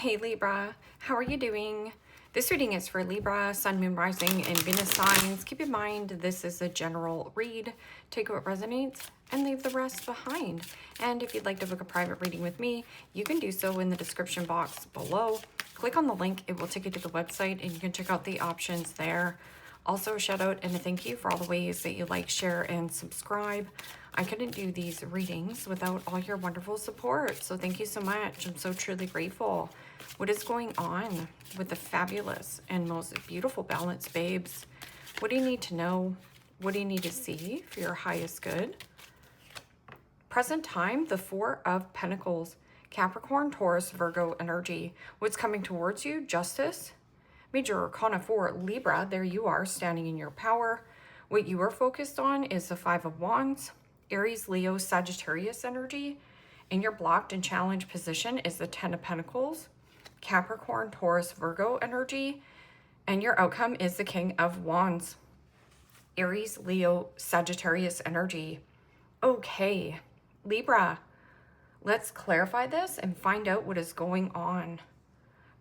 Hey Libra, how are you doing? This reading is for Libra, Sun, Moon, Rising, and Venus signs. Keep in mind this is a general read. Take what resonates and leave the rest behind. And if you'd like to book a private reading with me, you can do so in the description box below. Click on the link, it will take you to the website and you can check out the options there. Also a shout out and a thank you for all the ways that you like, share, and subscribe. I couldn't do these readings without all your wonderful support, so thank you so much. I'm so truly grateful. What is going on with the fabulous and most beautiful balance, babes? What do you need to know? What do you need to see for your highest good? Present time, the Four of Pentacles, Capricorn, Taurus, Virgo energy. What's coming towards you? Justice. Major Arcana 4, Libra, there you are, standing in your power. What you are focused on is the Five of Wands, Aries, Leo, Sagittarius energy. In your blocked and challenged position is the Ten of Pentacles, Capricorn, Taurus, Virgo energy. And your outcome is the King of Wands, Aries, Leo, Sagittarius energy. Okay, Libra, let's clarify this and find out what is going on.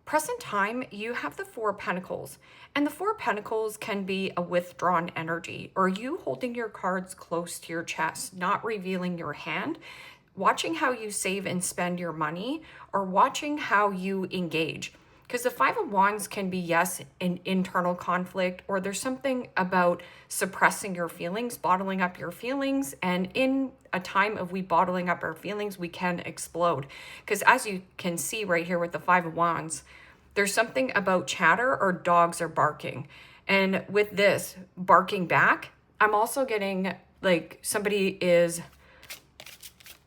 Present time, you have the Four of Pentacles, and the Four of Pentacles can be a withdrawn energy, or you holding your cards close to your chest, not revealing your hand, watching how you save and spend your money, or watching how you engage. Because the Five of Wands can be, yes, an internal conflict, or there's something about suppressing your feelings, bottling up your feelings, and in a time of we bottling up our feelings, we can explode. Because as you can see right here with the Five of Wands, there's something about chatter or dogs are barking. And with this barking back, I'm also getting like somebody is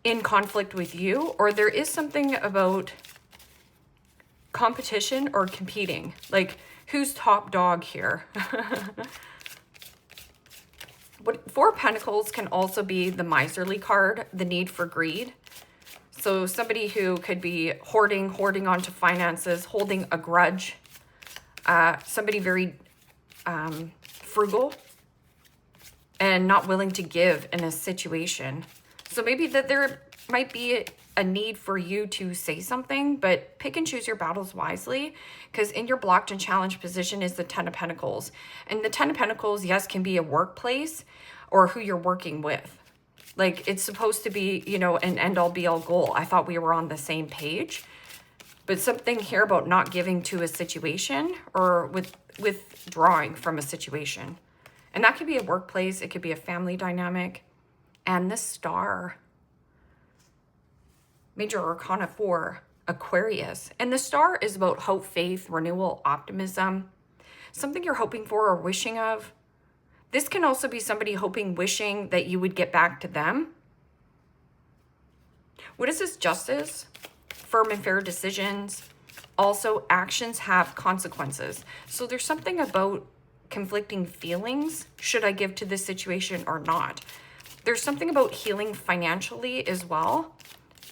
in conflict with you, or there is something about competition or competing. Like, who's top dog here? What Four of Pentacles can also be the miserly card, the need for greed. So somebody who could be hoarding onto finances, holding a grudge. Somebody very frugal and not willing to give in a situation. So maybe that there might be a need for you to say something, but pick and choose your battles wisely, because in your blocked and challenged position is the Ten of Pentacles. And the Ten of Pentacles, yes, can be a workplace or who you're working with. Like, it's supposed to be, you know, an end-all be-all goal. I thought we were on the same page, but something here about not giving to a situation or withdrawing from a situation. And that could be a workplace. It could be a family dynamic. And the Star, Major Arcana 4, Aquarius. And the Star is about hope, faith, renewal, optimism, something you're hoping for or wishing of. This can also be somebody hoping, wishing that you would get back to them. What is this? Justice, firm and fair decisions. Also, actions have consequences. So there's something about conflicting feelings. Should I give to this situation or not? There's something about healing financially as well.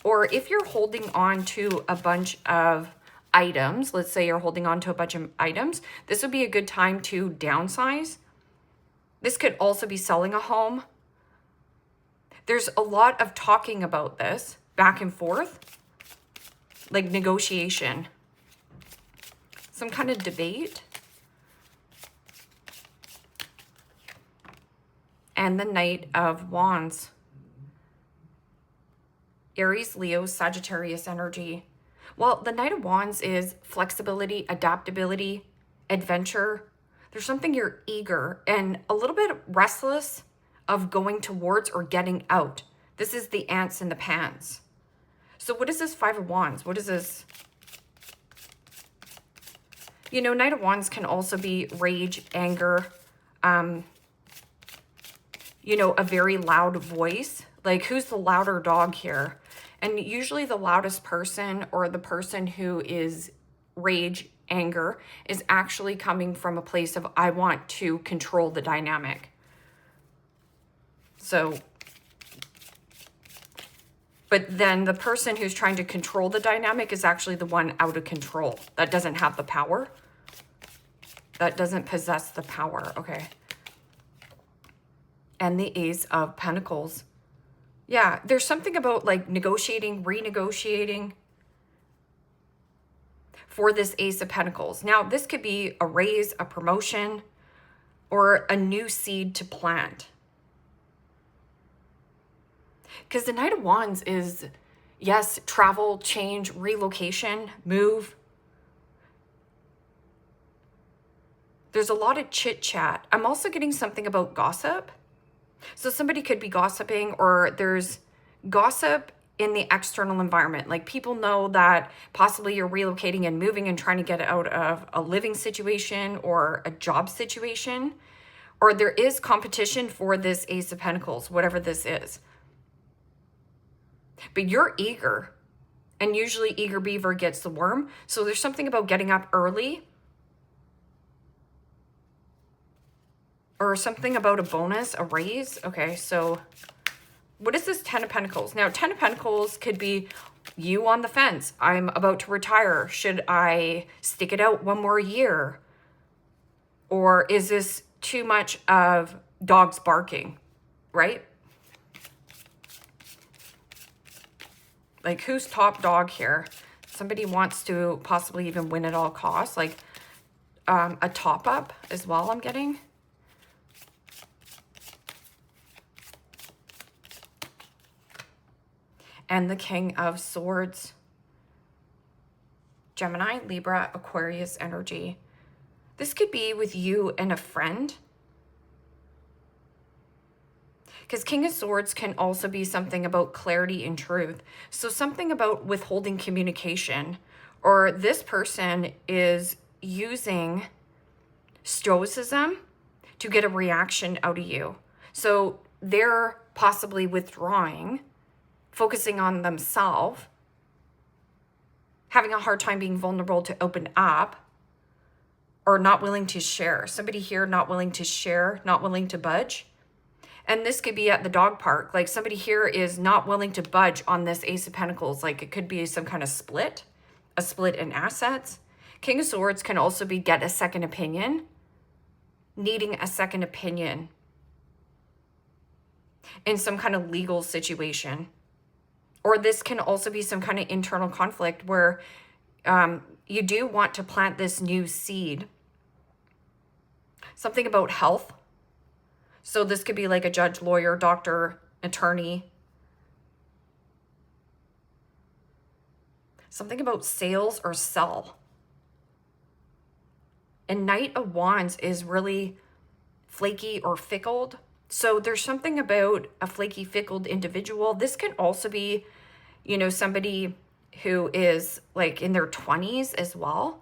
Or if you're holding on to a bunch of items, let's say you're holding on to a bunch of items, this would be a good time to downsize. This could also be selling a home. There's a lot of talking about this back and forth, like negotiation, some kind of debate. And the Knight of Wands, Aries, Leo, Sagittarius energy. Well, the Knight of Wands is flexibility, adaptability, adventure. There's something you're eager and a little bit restless of going towards or getting out. This is the ants in the pants. So what is this Five of Wands? What is this? You know, Knight of Wands can also be rage, anger, you know, a very loud voice. Like, who's the louder dog here? And usually the loudest person or the person who is rage, anger, is actually coming from a place of, I want to control the dynamic. So, but then the person who's trying to control the dynamic is actually the one out of control. That doesn't have the power. That doesn't possess the power. Okay. And the Ace of Pentacles. Yeah, there's something about like negotiating, renegotiating. for this Ace of Pentacles. Now, this could be a raise, a promotion, or a new seed to plant. Because the Knight of Wands is, yes, travel, change, relocation, move. There's a lot of chit chat. I'm also getting something about gossip. So somebody could be gossiping, or there's gossip in the external environment. Like people know that possibly you're relocating and moving and trying to get out of a living situation or a job situation, or there is competition for this Ace of Pentacles, whatever this is. But you're eager, and usually eager beaver gets the worm. So there's something about getting up early, or something about a bonus, a raise. Okay, so what is this 10 of Pentacles? Now, 10 of Pentacles could be you on the fence. I'm about to retire. Should I stick it out one more year? Or is this too much of dogs barking, right? Like, who's top dog here? Somebody wants to possibly even win at all costs. Like, a top up as well, I'm getting. And the King of Swords. Gemini, Libra, Aquarius energy. This could be with you and a friend. Because King of Swords can also be something about clarity and truth. So something about withholding communication. Or this person is using stoicism to get a reaction out of you. So they're possibly withdrawing, focusing on themselves, having a hard time being vulnerable to open up, or not willing to share. Somebody here not willing to share, not willing to budge. And this could be at the dog park. Like somebody here is not willing to budge on this Ace of Pentacles. Like it could be some kind of split, a split in assets. King of Swords can also be get a second opinion, needing a second opinion in some kind of legal situation. Or this can also be some kind of internal conflict where you do want to plant this new seed. Something about health. So this could be like a judge, lawyer, doctor, attorney. Something about sales or sell. And Knight of Wands is really flaky or fickled. So there's something about a flaky, fickled individual. This can also be, you know, somebody who is like in their 20s as well.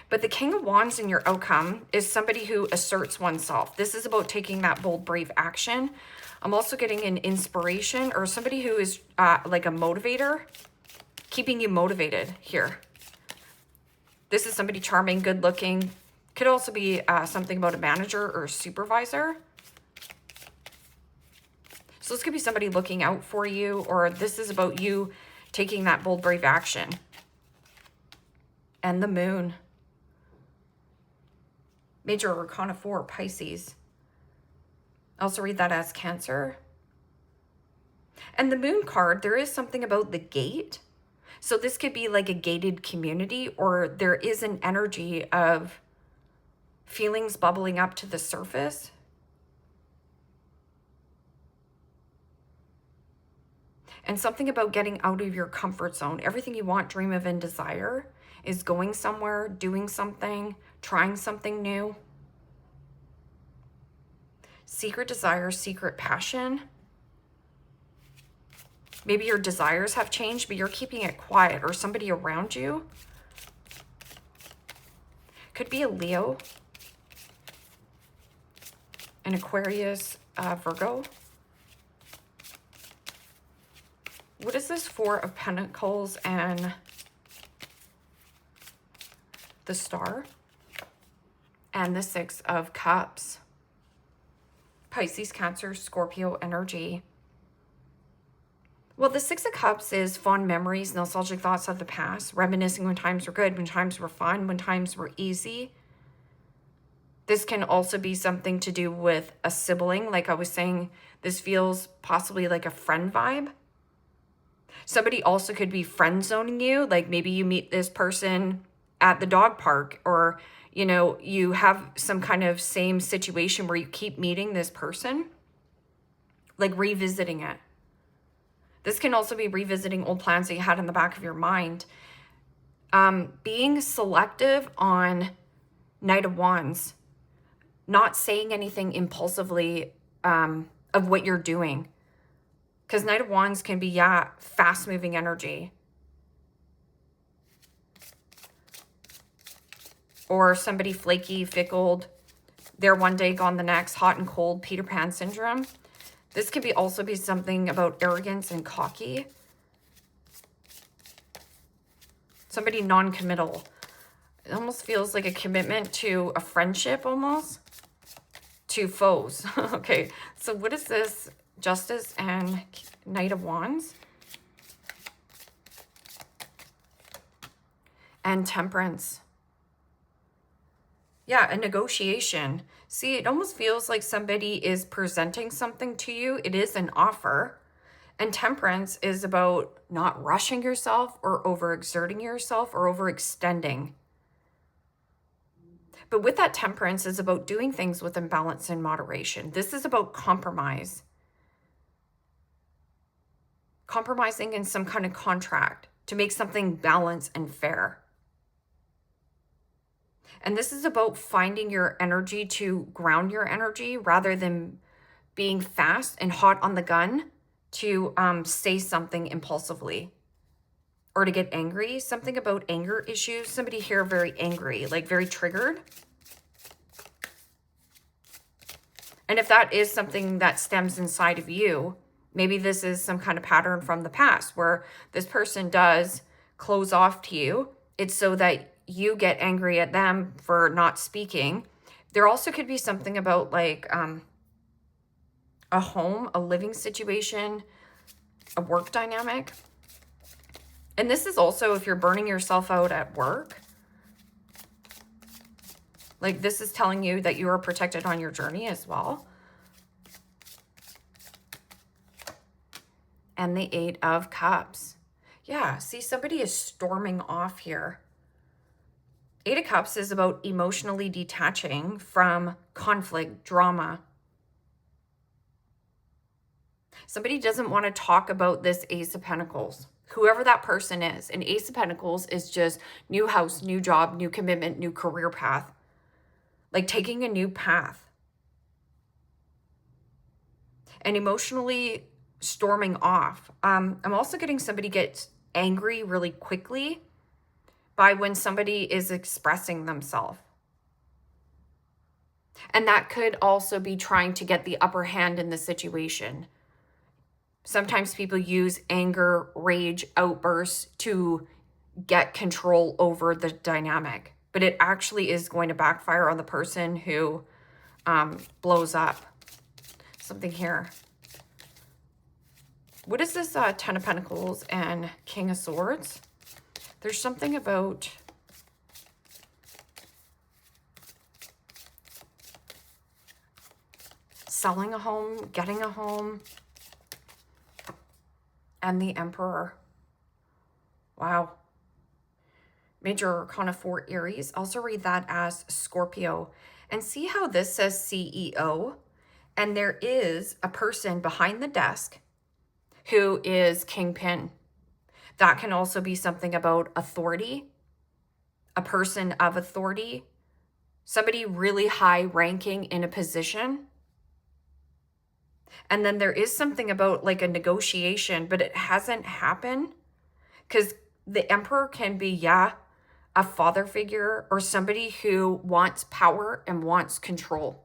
But the King of Wands in your outcome is somebody who asserts oneself. This is about taking that bold, brave action. I'm also getting an inspiration or somebody who is like a motivator, keeping you motivated here. This is somebody charming, good looking. Could also be something about a manager or a supervisor. So this could be somebody looking out for you, or this is about you taking that bold, brave action. And the Moon. Major Arcana 4, Pisces. I also read that as Cancer. And the Moon card, there is something about the gate. So this could be like a gated community, or there is an energy of feelings bubbling up to the surface. And something about getting out of your comfort zone. Everything you want, dream of, and desire is going somewhere, doing something, trying something new. Secret desire, secret passion. Maybe your desires have changed, but you're keeping it quiet, or somebody around you. Could be a Leo, an Aquarius, Virgo. What is this 4 of Pentacles and the Star? And the 6 of Cups. Pisces, Cancer, Scorpio energy. Well, the 6 of Cups is fond memories, nostalgic thoughts of the past, reminiscing when times were good, when times were fun, when times were easy. This can also be something to do with a sibling. Like I was saying, this feels possibly like a friend vibe. Somebody also could be friend zoning you. Like maybe you meet this person at the dog park, or, you know, you have some kind of same situation where you keep meeting this person, like revisiting it. This can also be revisiting old plans that you had in the back of your mind. Being selective on Knight of Wands, not saying anything impulsively of what you're doing. Because Knight of Wands can be, yeah, fast-moving energy. Or somebody flaky, fickle, there one day, gone the next, hot and cold, Peter Pan syndrome. This could be also be something about arrogance and cocky. Somebody non-committal. It almost feels like a commitment to a friendship almost. To foes. Okay, so what is this? Justice and Knight of Wands. And Temperance. Yeah, a negotiation. See, it almost feels like somebody is presenting something to you. It is an offer. And Temperance is about not rushing yourself or overexerting yourself or overextending. But with that, Temperance is about doing things with balance and moderation. This is about compromise. Compromising in some kind of contract to make something balanced and fair. And this is about finding your energy to ground your energy rather than being fast and hot on the gun to say something impulsively or to get angry. Something about anger issues. Somebody here very angry, like very triggered. And if that is something that stems inside of you, maybe this is some kind of pattern from the past where this person does close off to you. It's so that you get angry at them for not speaking. There also could be something about like a home, a living situation, a work dynamic. And this is also if you're burning yourself out at work. Like this is telling you that you are protected on your journey as well. And the 8 of Cups. Yeah, see, somebody is storming off here. 8 of Cups is about emotionally detaching from conflict, drama. Somebody doesn't want to talk about this Ace of Pentacles. Whoever that person is. An Ace of Pentacles is just new house, new job, new commitment, new career path. Like taking a new path. And emotionally storming off. I'm also getting somebody gets angry really quickly by when somebody is expressing themselves. And that could also be trying to get the upper hand in the situation. Sometimes people use anger, rage, outbursts to get control over the dynamic. But it actually is going to backfire on the person who blows up. Something here. What is this 10 of Pentacles and King of Swords? There's something about selling a home, getting a home, and the Emperor. Wow. Major Arcana for Aries. Also read that as Scorpio. And see how this says CEO? And there is a person behind the desk who is Kingpin. That can also be something about authority, a person of authority, somebody really high ranking in a position. And then there is something about like a negotiation, but it hasn't happened because the Emperor can be, yeah, a father figure or somebody who wants power and wants control.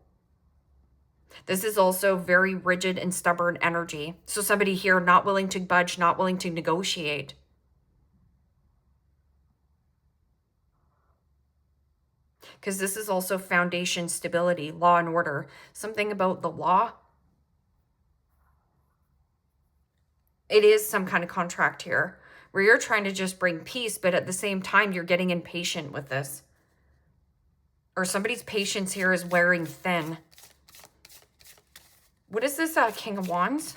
This is also very rigid and stubborn energy. So somebody here not willing to budge, not willing to negotiate. Because this is also foundation stability, law and order. Something about the law. It is some kind of contract here where you're trying to just bring peace, but at the same time, you're getting impatient with this. Or somebody's patience here is wearing thin. What is this King of Wands?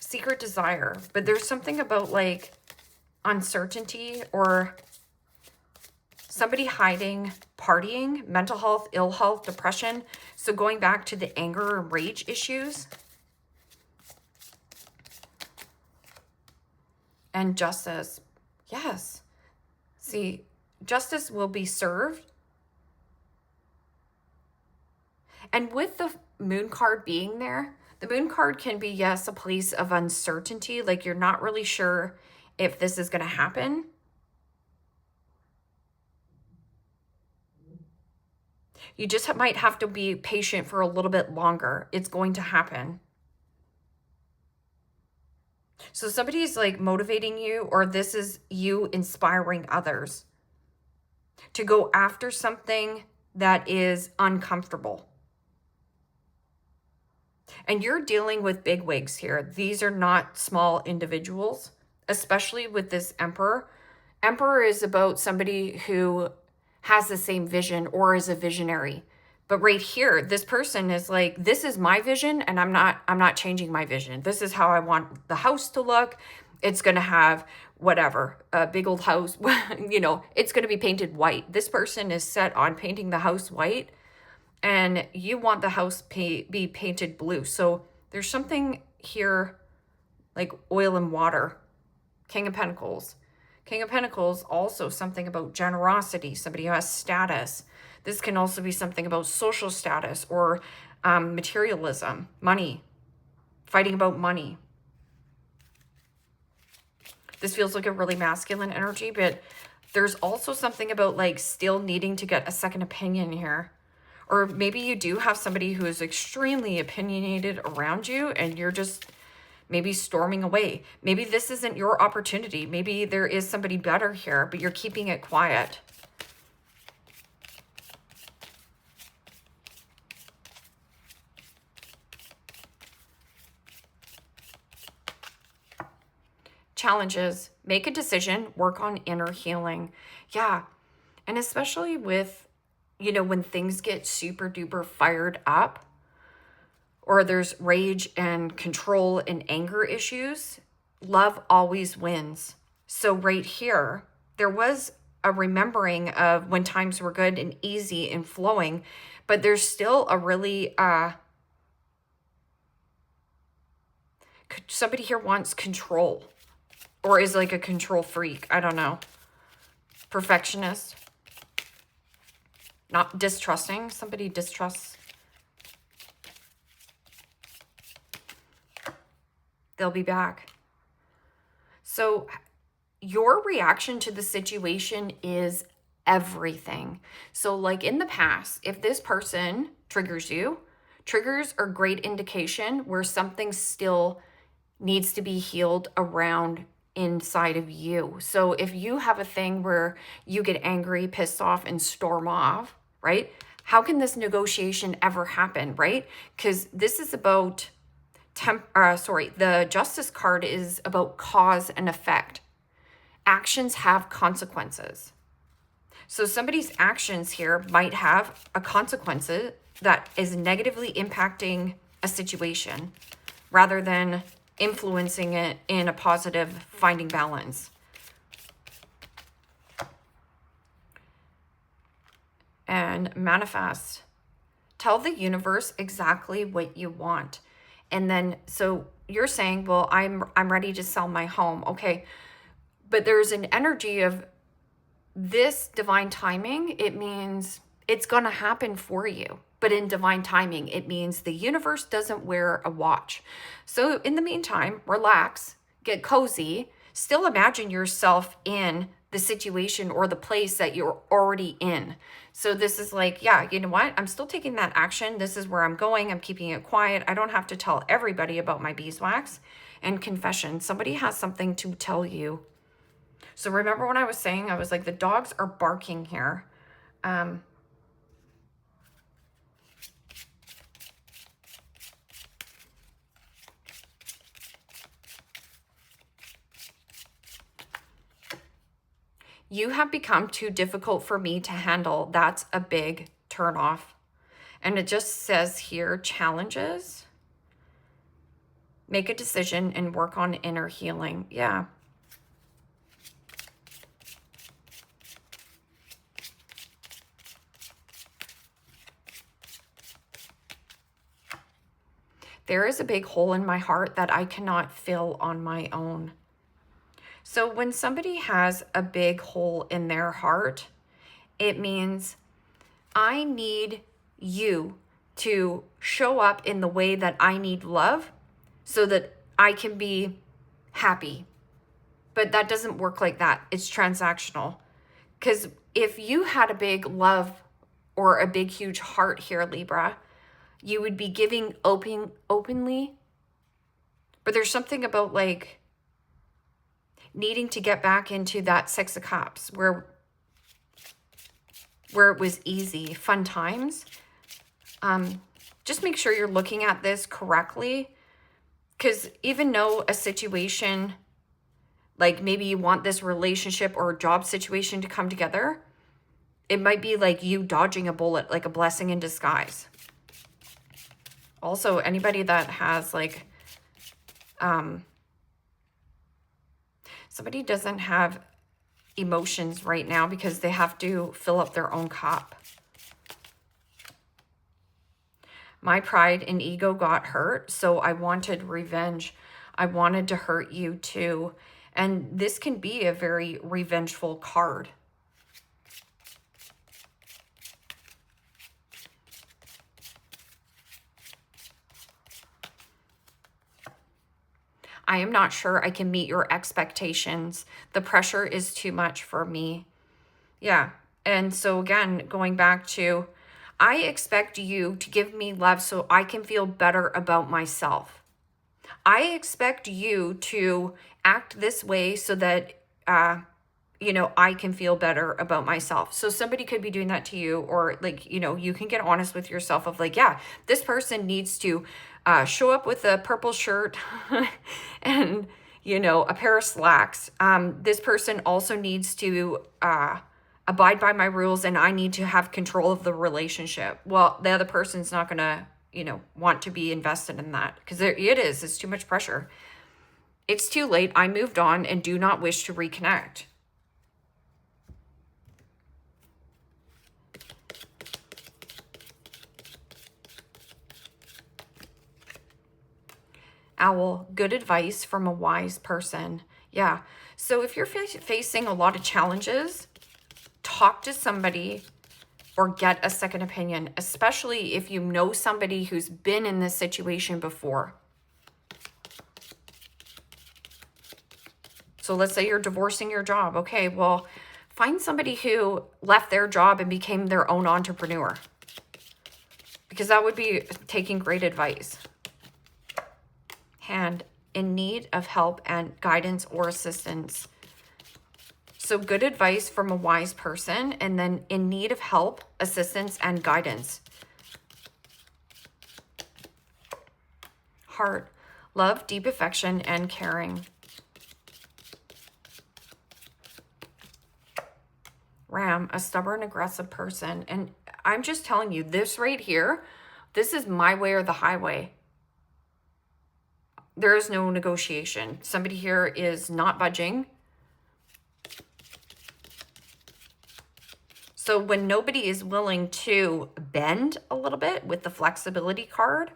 secret desire, but there's something about like uncertainty or somebody hiding, partying, mental health, ill health, depression. So going back to the anger and rage issues. And justice. Yes. See, justice will be served. And with the moon card being there, the moon card can be, yes, a place of uncertainty. Like you're not really sure if this is going to happen. You just might have to be patient for a little bit longer. It's going to happen. So somebody's like motivating you, or this is you inspiring others to go after something that is uncomfortable. And you're dealing with bigwigs here. These are not small individuals, especially with this Emperor. Emperor is about somebody who has the same vision or is a visionary. But right here, this person is like, this is my vision and I'm not changing my vision. This is how I want the house to look. It's going to have whatever, a big old house, you know, it's going to be painted white. This person is set on painting the house white and you want the house be painted blue. So there's something here like oil and water. King of Pentacles. King of Pentacles, also something about generosity, somebody who has status. This can also be something about social status or materialism, money, fighting about money. This feels like a really masculine energy, but there's also something about like still needing to get a second opinion here. Or maybe you do have somebody who is extremely opinionated around you and you're just maybe storming away. Maybe this isn't your opportunity. Maybe there is somebody better here, but you're keeping it quiet. Challenges. Make a decision. Work on inner healing. Yeah. And especially with, you know, when things get super duper fired up, or there's rage and control and anger issues, love always wins. So right here, there was a remembering of when times were good and easy and flowing, but there's still a really, somebody here wants control or is like a control freak. I don't know. Perfectionist. Not distrusting. Somebody distrusts. They'll be back. So your reaction to the situation is everything. So like in the past, if this person triggers you, triggers are great indication where something still needs to be healed around inside of you. So if you have a thing where you get angry, pissed off, and storm off, right? How can this negotiation ever happen, right? Because this is about the Justice card is about cause and effect. Actions have consequences. So somebody's actions here might have a consequence that is negatively impacting a situation rather than influencing it in a positive, finding balance. And manifest. Tell the universe exactly what you want. And then, so you're saying, well, I'm ready to sell my home. Okay. But there's an energy of this divine timing. It means it's going to happen for you. But in divine timing, it means the universe doesn't wear a watch. So in the meantime, relax, get cozy, still imagine yourself in the situation or the place that you're already in. So this is like, yeah, you know what? I'm still taking that action. This is where I'm going. I'm keeping it quiet. I don't have to tell everybody about my beeswax. And confession. Somebody has something to tell you. So remember when I was saying, I was like, the dogs are barking here. You have become too difficult for me to handle. That's a big turnoff. And it just says here, challenges. Make a decision and work on inner healing. Yeah. There is a big hole in my heart that I cannot fill on my own. So when somebody has a big hole in their heart, it means I need you to show up in the way that I need love so that I can be happy. But that doesn't work like that. It's transactional. Because if you had a big love or a big, huge heart here, Libra, you would be giving openly. But there's something about like needing to get back into that Six of Cups where it was easy, fun times. Just make sure you're looking at this correctly, because even though a situation, like maybe you want this relationship or job situation to come together, it might be like you dodging a bullet, like a blessing in disguise. Also, anybody that has like, somebody doesn't have emotions right now because they have to fill up their own cup. My pride and ego got hurt, so I wanted revenge. I wanted to hurt you too. And this can be a very revengeful card. I am not sure I can meet your expectations. The pressure is too much for me. Yeah. And so again, going back to, I expect you to give me love so I can feel better about myself. I expect you to act this way so that, I can feel better about myself. So somebody could be doing that to you, or like, you can get honest with yourself of like, yeah, this person needs to show up with a purple shirt and, a pair of slacks. This person also needs to abide by my rules, and I need to have control of the relationship. Well, the other person's not going to, want to be invested in that, because it's too much pressure. It's too late. I moved on and do not wish to reconnect. Owl, good advice from a wise person. Yeah. So if you're facing a lot of challenges, talk to somebody or get a second opinion, especially if you know somebody who's been in this situation before. So let's say you're divorcing your job. Okay, well, find somebody who left their job and became their own entrepreneur, because that would be taking great advice. Hand, in need of help and guidance or assistance. So good advice from a wise person, and then in need of help, assistance, and guidance. Heart, love, deep affection, and caring. Ram, a stubborn, aggressive person. And I'm just telling you, this right here, this is my way or the highway. There is no negotiation. Somebody here is not budging. So when nobody is willing to bend a little bit with the flexibility card,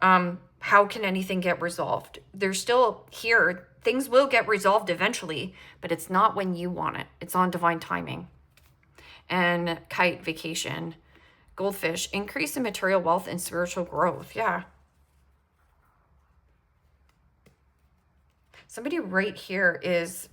how can anything get resolved? They're still here. Things will get resolved eventually, but it's not when you want it. It's on divine timing. And kite, vacation. Goldfish, increase in material wealth and spiritual growth. Yeah. Somebody right here is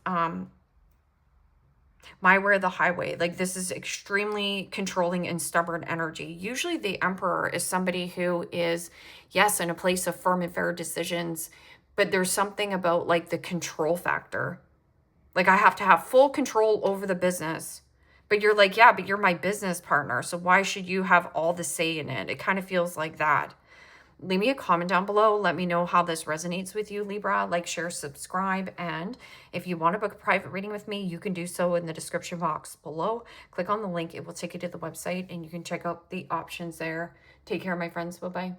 my way or the highway. Like, this is extremely controlling and stubborn energy. Usually the Emperor is somebody who is, yes, in a place of firm and fair decisions, but there's something about like the control factor. Like, I have to have full control over the business. But you're like, yeah, but you're my business partner, so why should you have all the say in it? It kind of feels like that. Leave me a comment down below. Let me know how this resonates with you, Libra. Like, share, subscribe. And if you want to book a private reading with me, you can do so in the description box below. Click on the link. It will take you to the website and you can check out the options there. Take care, my friends. Bye-bye.